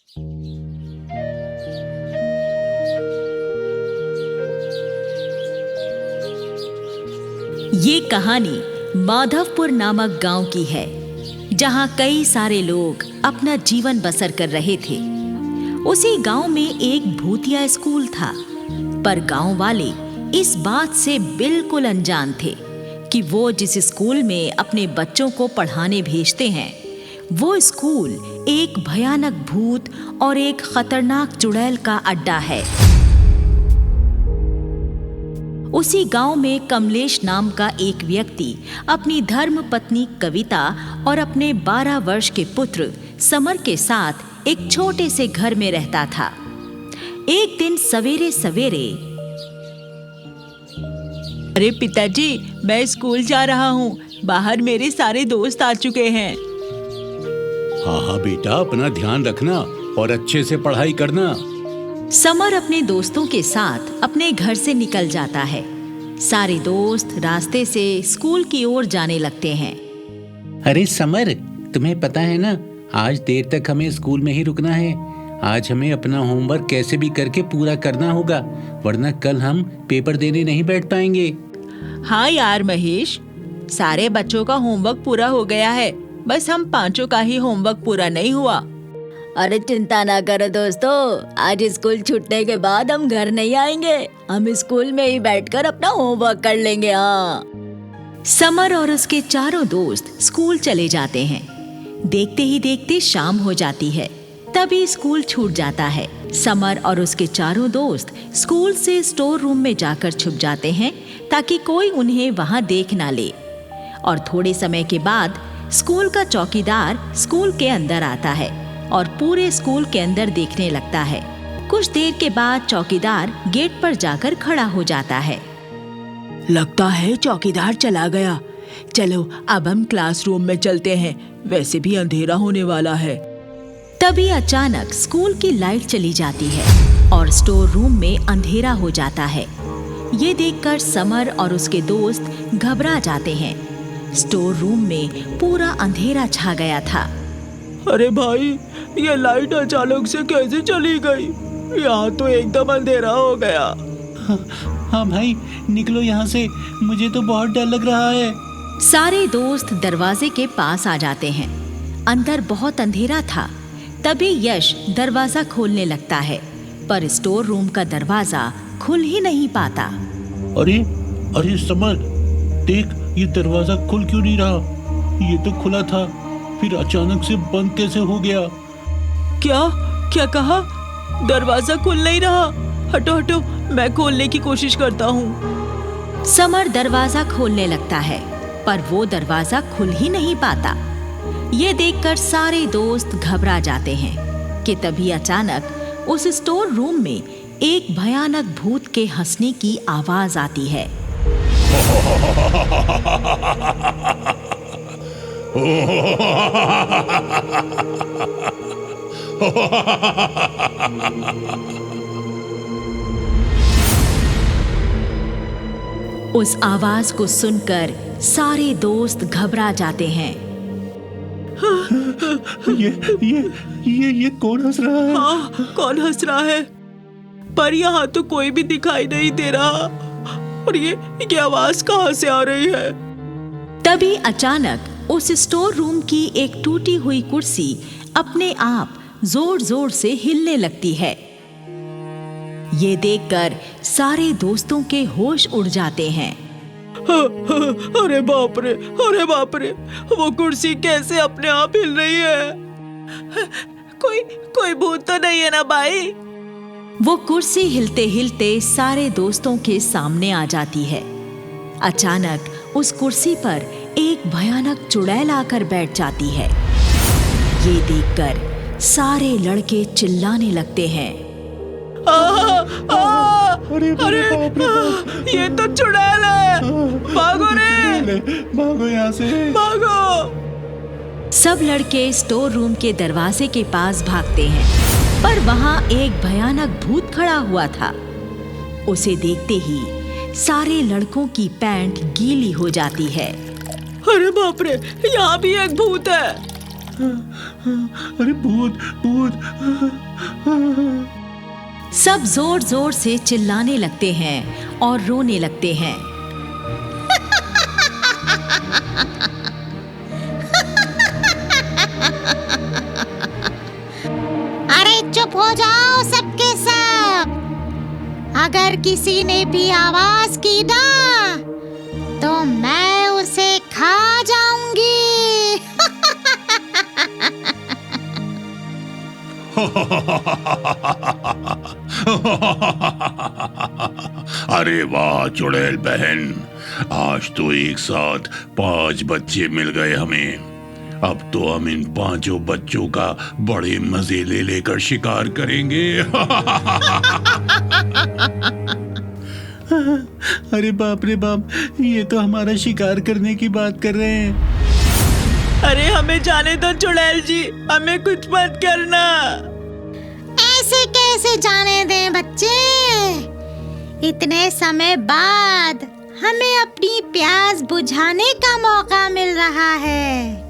ये कहानी माधवपुर नामक गांव की है, जहां कई सारे लोग अपना जीवन बसर कर रहे थे। उसी गांव में एक भूतिया स्कूल था, पर गांव वाले इस बात से बिल्कुल अनजान थे कि वो जिस स्कूल में अपने बच्चों को पढ़ाने भेजते हैं, वो स्कूल एक भयानक भूत और एक खतरनाक चुड़ैल का अड्डा है। उसी गांव में कमलेश नाम का एक व्यक्ति अपनी धर्म पत्नी कविता और अपने 12 वर्ष के पुत्र समर के साथ एक छोटे से घर में रहता था। एक दिन सवेरे सवेरे, अरे पिताजी, मैं स्कूल जा रहा हूँ। बाहर मेरे सारे दोस्त आ चुके हैं। हाँ बेटा, अपना ध्यान रखना और अच्छे से पढ़ाई करना। समर अपने दोस्तों के साथ अपने घर से निकल जाता है। सारे दोस्त रास्ते से स्कूल की ओर जाने लगते हैं। अरे समर, तुम्हें पता है ना, आज देर तक हमें स्कूल में ही रुकना है। आज हमें अपना होमवर्क कैसे भी करके पूरा करना होगा, वरना कल हम पेपर देने नहीं बैठ पाएंगे। हाँ यार महेश, सारे बच्चों का होमवर्क पूरा हो गया है, बस हम पांचों का ही होमवर्क पूरा नहीं हुआ। अरे चिंता ना करो दोस्तों, आज स्कूल छूटने के बाद हम घर नहीं आएंगे। हम स्कूल में ही बैठकर अपना होमवर्क कर लेंगे। हाँ। समर और उसके चारों दोस्त स्कूल चले जाते हैं। देखते ही देखते शाम हो जाती है, तभी स्कूल छूट जाता है। समर और उसके चारों दोस्त स्कूल से स्टोर रूम में जाकर छुप जाते हैं ताकि कोई उन्हें वहां देख ना ले। और थोड़े समय के बाद स्कूल का चौकीदार स्कूल के अंदर आता है और पूरे स्कूल के अंदर देखने लगता है। कुछ देर के बाद चौकीदार गेट पर जाकर खड़ा हो जाता है। लगता है चौकीदार चला गया। चलो अब हम क्लासरूम में चलते हैं, वैसे भी अंधेरा होने वाला है। तभी अचानक स्कूल की लाइट चली जाती है और स्टोर रूम में अंधेरा हो जाता है। ये देखकर समर और उसके दोस्त घबरा जाते हैं। स्टोर रूम में पूरा अंधेरा छा गया था। अरे भाई, ये लाइट अचानक से कैसे चली गई? यहाँ तो एकदम अंधेरा हो गया। हाँ भाई, निकलो यहाँ से, मुझे तो बहुत डर लग रहा है। सारे दोस्त दरवाजे के पास आ जाते हैं। अंदर बहुत अंधेरा था। तभी यश दरवाजा खोलने लगता है, पर स्टोर रूम का दरवाजा खुल ही नहीं पाता। अरे समर, देख, ये दरवाजा खुल क्यों नहीं रहा? ये तो खुला था, फिर अचानक से बंद कैसे हो गया? क्या कहा? दरवाजा खुल नहीं रहा। हटो हटो, मैं खोलने की कोशिश करता हूँ। समर दरवाजा खोलने लगता है, पर वो दरवाजा खुल ही नहीं पाता। ये देखकर सारे दोस्त घबरा जाते हैं कि तभी अचानक उस स्टोर रूम में एक भयानक भूत के हंसने की आवाज आती है। उस आवाज को सुनकर सारे दोस्त घबरा जाते हैं। ये कौन हंस रहा है? हाँ, कौन हंस रहा है? पर यहाँ तो कोई भी दिखाई नहीं दे रहा। और ये आवाज कहाँ से आ रही है? तभी अचानक उस स्टोर रूम की एक टूटी हुई कुर्सी अपने आप जोर जोर से हिलने लगती है। ये देखकर सारे दोस्तों के होश उड़ जाते हैं। अरे बाप रे, वो कुर्सी कैसे अपने आप हिल रही है? कोई भूत तो नहीं है ना भाई? वो कुर्सी हिलते हिलते सारे दोस्तों के सामने आ जाती है। अचानक उस कुर्सी पर एक भयानक चुड़ैल आकर बैठ जाती है। ये देखकर सारे लड़के चिल्लाने लगते हैं। अरे ये तो चुड़ैल है! भागो रे! भागो यहाँ से! भागो! सब लड़के स्टोर रूम के दरवाजे के पास भागते हैं, पर वहां एक भयानक भूत खड़ा हुआ था। उसे देखते ही सारे लड़कों की पैंट गीली हो जाती है। अरे बाप रे, यहाँ भी एक भूत है! अरे भूत भूत। सब जोर जोर से चिल्लाने लगते हैं और रोने लगते हैं। अरे चुप हो जाओ सबके सब। अगर किसी ने भी आवाज की ना तो मैं उसे खा जाऊंगी। अरे वाह चुड़ैल बहन, आज तो एक साथ 5 बच्चे मिल गए हमें। अब तो हम इन 5 बच्चों का बड़े मजे ले लेकर शिकार करेंगे। अरे बाप रे बाप, ये तो हमारा शिकार करने की बात कर रहे हैं। अरे हमें जाने दो चुड़ैल जी, हमें कुछ मत करना। ऐसे कैसे जाने दें बच्चे? इतने समय बाद हमें अपनी प्यास बुझाने का मौका मिल रहा है।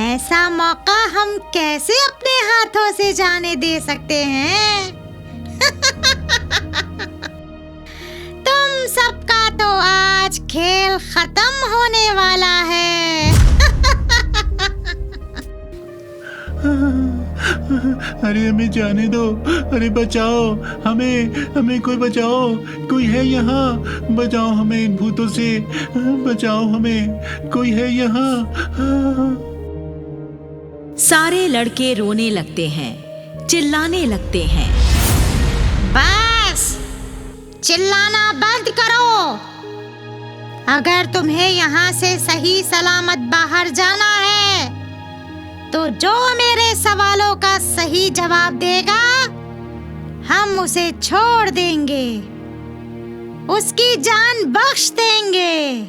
ऐसा मौका हम कैसे अपने हाथों से जाने दे सकते हैं? तुम सबका तो आज खेल खत्म होने वाला है। अरे हमें जाने दो, अरे बचाओ हमें कोई बचाओ, कोई है यहाँ, बचाओ हमें इन भूतों से, बचाओ हमें, कोई है यहाँ। सारे लड़के रोने लगते हैं, चिल्लाने लगते हैं। बस चिल्लाना बंद करो। अगर तुम्हें यहाँ से सही सलामत बाहर जाना है तो जो मेरे सवालों का सही जवाब देगा हम उसे छोड़ देंगे, उसकी जान बख्श देंगे।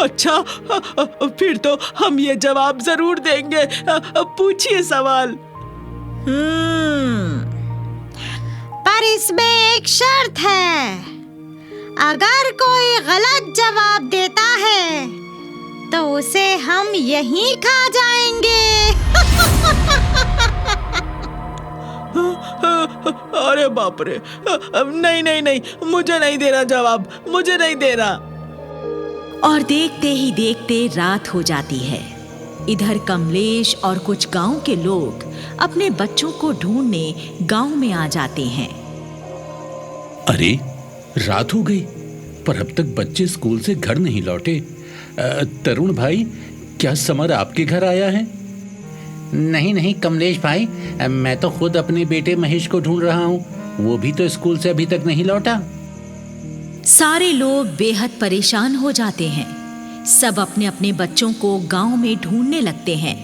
अच्छा, फिर तो हम ये जवाब जरूर देंगे। पूछिए सवाल। पर इसमें एक शर्त है, अगर कोई गलत जवाब देता है तो उसे हम यहीं खा जाएंगे। अरे बाप रे, नहीं, मुझे नहीं देना जवाब, मुझे नहीं देना। और देखते ही देखते रात हो जाती है। इधर कमलेश और कुछ गांव के लोग अपने बच्चों को ढूंढने गांव में आ जाते हैं। अरे रात हो गई, पर अब तक बच्चे स्कूल से घर नहीं लौटे। तरुण भाई, क्या समर आपके घर आया है? नहीं कमलेश भाई, मैं तो खुद अपने बेटे महेश को ढूंढ रहा हूँ, वो भी तो स्कूल से अभी तक नहीं लौटा। सारे लोग बेहद परेशान हो जाते हैं। सब अपने अपने बच्चों को गांव में ढूंढने लगते हैं,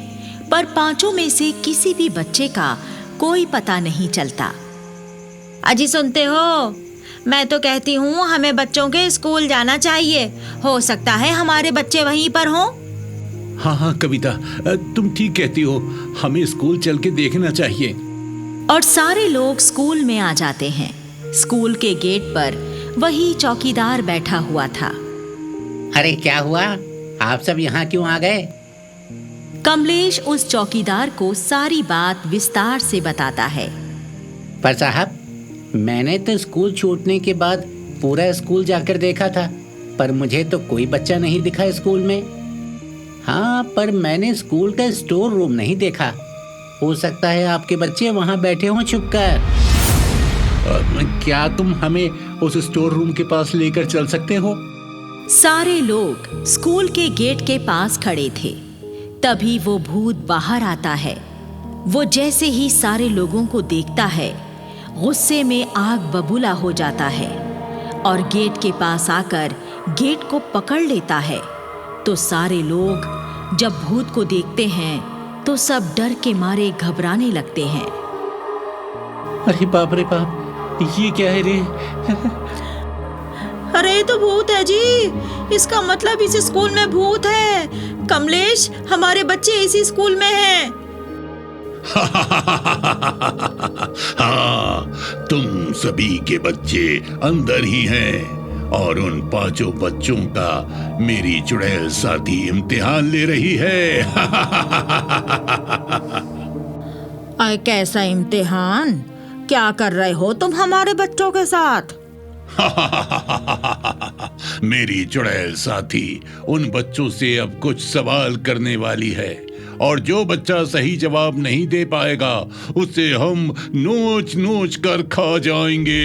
पर 5 में से किसी भी बच्चे का कोई पता नहीं चलता। अजी सुनते हो, मैं तो कहती हूँ हमें बच्चों के स्कूल जाना चाहिए। हो सकता है हमारे बच्चे वहीं पर हों। हाँ कविता, तुम ठीक कहती हो, हमें स्कूल चल के देखना चाहिए। और सारे लोग स्कूल में आ जाते हैं। स्कूल के गेट पर वही चौकीदार बैठा हुआ था। अरे क्या हुआ, आप सब यहाँ क्यों आ गए? कमलेश उस चौकीदार को सारी बात विस्तार से बताता है। पर साहब, मैंने तो स्कूल छूटने के बाद पूरा स्कूल जाकर देखा था, पर मुझे तो कोई बच्चा नहीं दिखा स्कूल में। हाँ, पर मैंने स्कूल का स्टोर रूम नहीं देखा। हो सकता है आपके बच्चे वहाँ बैठे हों छुपकर। क्या तुम हमें उस स्टोर रूम के पास लेकर चल सकते हो? सारे लोग स्कूल के गेट के पास खड़े थे। तभी वो भूत बाहर आता है। वो जैसे ही सारे लोगों को देखता है, गुस्से में आग बबूला हो जाता है और गेट के पास आकर गेट को पकड़ लेता है। तो सारे लोग जब भूत को देखते हैं तो सब डर के मारे घबराने लगते हैं। अरे बाप रे बाप, ये क्या है रे? अरे ये तो भूत है जी, इसका मतलब इस स्कूल में भूत है। कमलेश, हमारे बच्चे इसी स्कूल में हैं। हाँ, तुम सभी के बच्चे अंदर ही हैं और उन 5 बच्चों का मेरी चुड़ैल साथी इम्तिहान ले रही है। अरे कैसा इम्तिहान? क्या कर रहे हो तुम हमारे बच्चों के साथ? मेरी चुड़ैल साथी उन बच्चों से अब कुछ सवाल करने वाली है और जो बच्चा सही जवाब नहीं दे पाएगा उसे हम नोच नोच कर खा जाएंगे।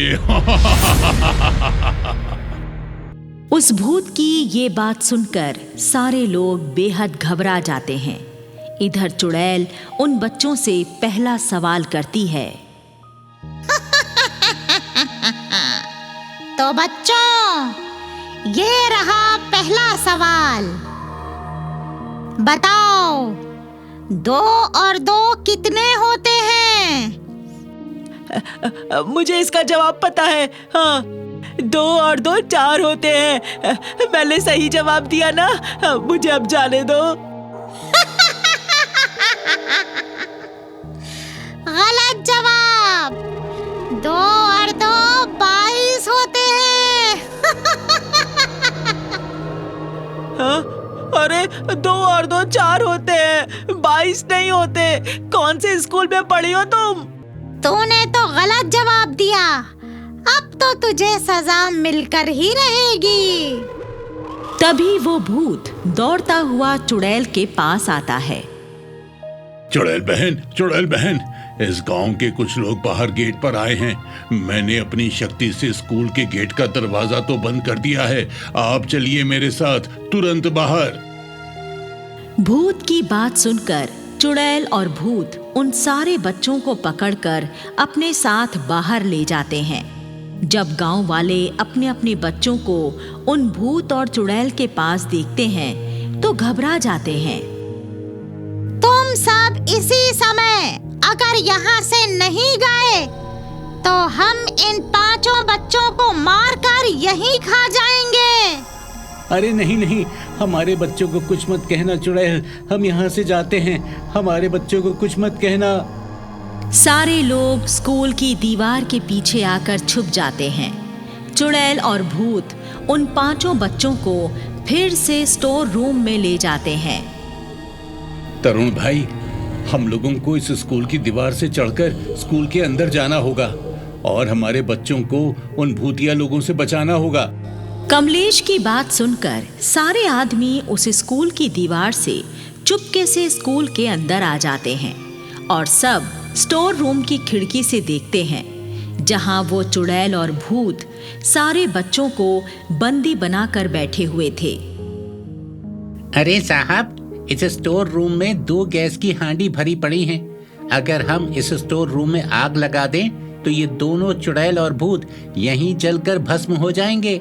उस भूत की ये बात सुनकर सारे लोग बेहद घबरा जाते हैं। इधर चुड़ैल उन बच्चों से पहला सवाल करती है। तो बच्चों, ये रहा पहला सवाल। बताओ, 2 और 2 कितने होते हैं? मुझे इसका जवाब पता है। हाँ, 2 और 2 4 होते हैं। मैंने सही जवाब दिया ना, मुझे अब जाने दो। गलत जवाब। 2 और 2 22 होते हैं। हाँ? अरे 2 और 2 4 होते हैं, 22 नहीं होते। कौन से स्कूल में पढ़ी हो तुम? तूने तो गलत जवाब दिया। अब तो तुझे सजा मिलकर ही रहेगी। तभी वो भूत दौड़ता हुआ चुड़ैल के पास आता है। चुड़ैल बहन, इस गांव के कुछ लोग बाहर गेट पर आए हैं। मैंने अपनी शक्ति से स्कूल के गेट का दरवाजा तो बंद कर दिया है। आप चलिए मेरे साथ तुरंत बाहर। भूत की बात सुनकर चुड़ैल और भूत उन सारे बच्चों को पकड़कर अपने साथ बाहर ले जाते हैं। जब गांव वाले अपने अपने बच्चों को उन भूत और चुड़ैल के पास देखते हैं तो घबरा जाते हैं। तुम सब इसी समय अगर यहाँ से नहीं गए तो हम इन 5 बच्चों को मारकर यहीं खा जाएंगे। अरे नहीं, हमारे बच्चों को कुछ मत कहना चुड़ैल, हम यहाँ से जाते हैं। हमारे बच्चों को कुछ मत कहना। सारे लोग स्कूल की दीवार के पीछे आकर छुप जाते हैं। चुड़ैल और भूत उन 5 बच्चों को फिर से स्टोर रूम में ले जाते हैं। तरुण भाई, हम लोगों को इस स्कूल की दीवार से चढ़कर स्कूल के अंदर जाना होगा और हमारे बच्चों को उन भूतिया लोगों से बचाना होगा। कमलेश की बात सुनकर सारे आदमी उस स्कूल की दीवार से चुपके से स्कूल के अंदर आ जाते हैं और सब स्टोर रूम की खिड़की से देखते हैं जहां वो चुड़ैल और भूत सारे बच्चों को बंदी बनाकर बैठे हुए थे। अरे साहब, इस स्टोर रूम में 2 गैस की हांडी भरी पड़ी हैं। अगर हम इस स्टोर रूम में आग लगा दें तो ये दोनों चुड़ैल और भूत यहीं जलकर भस्म हो जाएंगे।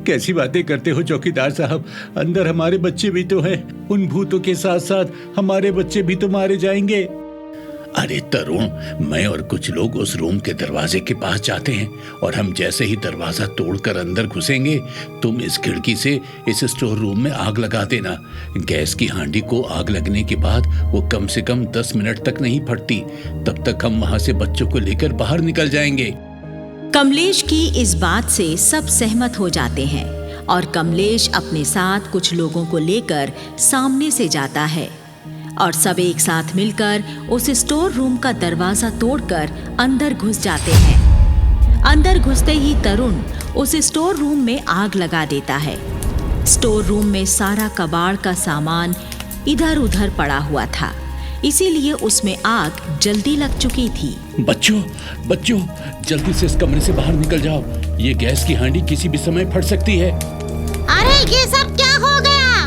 कैसी बातें करते हो चौकीदार साहब, अंदर हमारे बच्चे भी तो हैं। उन भूतों के साथ साथ हमारे बच्चे भी तो मारे जाएंगे। अरे तरुण, मैं और कुछ लोग उस रूम के दरवाजे के पास जाते हैं और हम जैसे ही दरवाजा तोड़कर अंदर घुसेंगे, तुम इस खिड़की से इस स्टोर रूम में आग लगा देना। गैस की हांडी को आग लगने के बाद वो कम से कम 10 मिनट तक नहीं फटती। तब तक हम वहां से बच्चों को लेकर बाहर निकल जाएंगे। कमलेश की इस बात से सब सहमत हो जाते हैं और कमलेश अपने साथ कुछ लोगों को लेकर सामने से जाता है और सब एक साथ मिलकर उस स्टोर रूम का दरवाजा तोड़कर अंदर घुस जाते हैं। अंदर घुसते ही तरुण उस स्टोर रूम में आग लगा देता है। स्टोर रूम में सारा कबाड़ का सामान इधर उधर पड़ा हुआ था, इसीलिए उसमें आग जल्दी लग चुकी थी। बच्चों, जल्दी से इस कमरे से बाहर निकल जाओ। ये गैस की हांडी किसी भी समय फट सकती है। अरे ये सब क्या हो गया?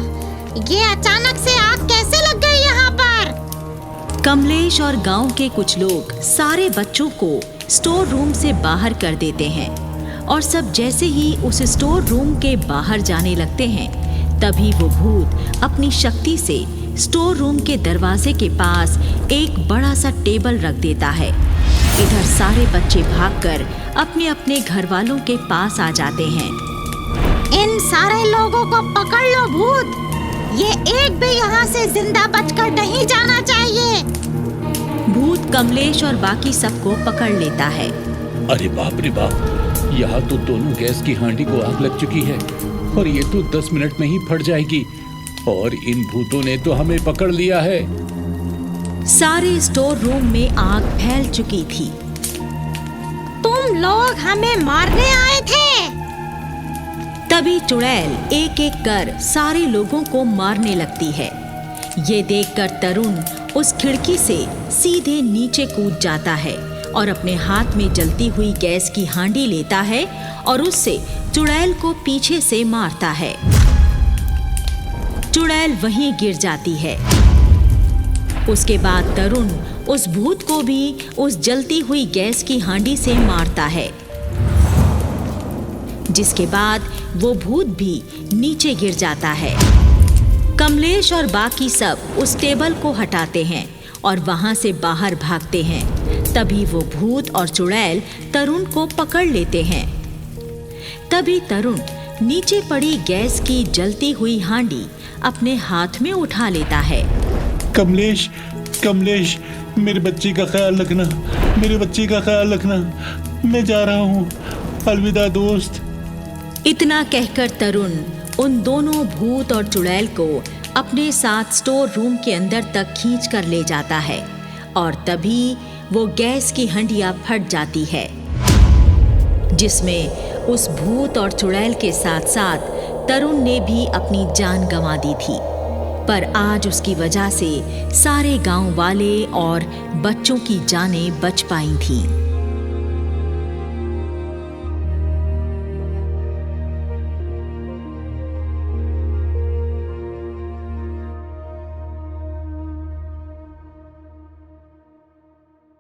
ये अचानक से आग कैसे लग गई यहाँ पर? कमलेश और गांव के कुछ लोग सारे बच्चों को स्टोर रूम से बाहर कर देते हैं और सब जैसे ही उस स्टोर रूम के बाहर जाने लगते हैं, तभी वो भूत अपनी शक्ति से स्टोर रूम के दरवाजे के पास एक बड़ा सा टेबल रख देता है। इधर सारे बच्चे भागकर अपने अपने घर वालों के पास आ जाते हैं। इन सारे लोगों को पकड़ लो भूत, ये एक भी यहाँ से जिंदा बचकर नहीं जाना चाहिए। भूत कमलेश और बाकी सबको पकड़ लेता है। अरे बाप रे बाप, यहाँ तो दोनों गैस की हांडी को आग लग चुकी है और ये तो 10 मिनट में ही फट जाएगी और इन भूतों ने तो हमें पकड़ लिया है। सारे स्टोर रूम में आग फैल चुकी थी। तुम लोग हमें मारने आए थे। तभी चुड़ैल एक एक कर सारे लोगों को मारने लगती है। ये देखकर तरुण उस खिड़की से सीधे नीचे कूद जाता है और अपने हाथ में जलती हुई गैस की हांडी लेता है और उससे चुड़ैल को पीछे से मारता है। चुड़ैल वहीं गिर जाती है। उसके बाद तरुण उस भूत को भी उस जलती हुई गैस की हांडी से मारता है, जिसके बाद वो भूत भी नीचे गिर जाता है। कमलेश और बाकी सब उस टेबल को हटाते हैं और वहां से बाहर भागते हैं। तभी वो भूत और चुड़ैल तरुण को पकड़ लेते हैं। तभी तरुण नीचे पड़ी गैस की जलती हुई हांडी अपने हाथ में उठा लेता है। कमलेश, कमलेश, मेरे बच्चे का ख्याल रखना, मेरे बच्चे का ख्याल रखना। मैं जा रहा हूँ, अलविदा दोस्त। इतना कहकर तरुण उन दोनों भूत और चुड़ैल को अपने साथ स्टोर रूम के अंदर तक खींच कर ले जाता है और तभी वो गैस की हंडिया फट जाती है, जिसमें उस भूत और चुड़ैल के साथ साथ तरुण ने भी अपनी जान गंवा दी थी। पर आज उसकी वजह से सारे गांव वाले और बच्चों की जानें बच पाई थीं।